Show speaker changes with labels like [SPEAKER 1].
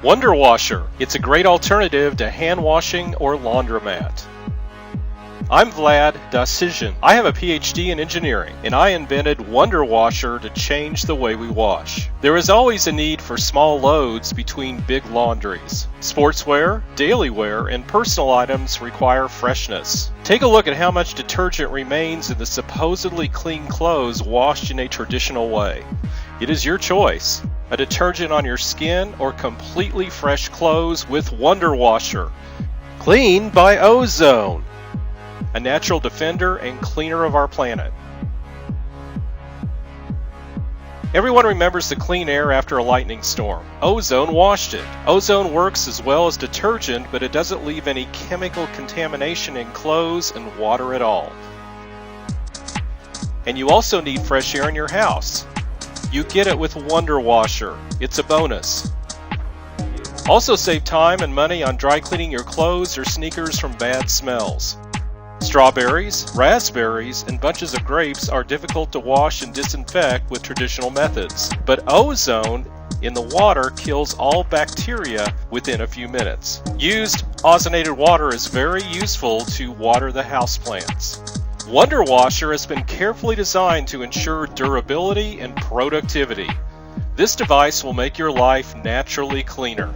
[SPEAKER 1] Wonder Washer. It's a great alternative to hand washing or laundromat. I'm Vlad Dasijan. I have a PhD in engineering, and I invented Wonder Washer to change the way we wash. There is always a need for small loads between big laundries. Sportswear, daily wear, and personal items require freshness. Take a look at how much detergent remains in the supposedly clean clothes washed in a traditional way. It is your choice. A detergent on your skin or completely fresh clothes with Wonder Washer. Clean by Ozone, a natural defender and cleaner of our planet. Everyone remembers the clean air after a lightning storm. Ozone washed it. Ozone works as well as detergent, but it doesn't leave any chemical contamination in clothes and water at all. And you also need fresh air in your house. You get it with Wonder Washer. It's a bonus. Also save time and money on dry cleaning your clothes or sneakers from bad smells. Strawberries, raspberries, and bunches of grapes are difficult to wash and disinfect with traditional methods, but ozone in the water kills all bacteria within a few minutes. Used ozonated water is very useful to water the houseplants. Wonder Washer has been carefully designed to ensure durability and productivity. This device will make your life naturally cleaner.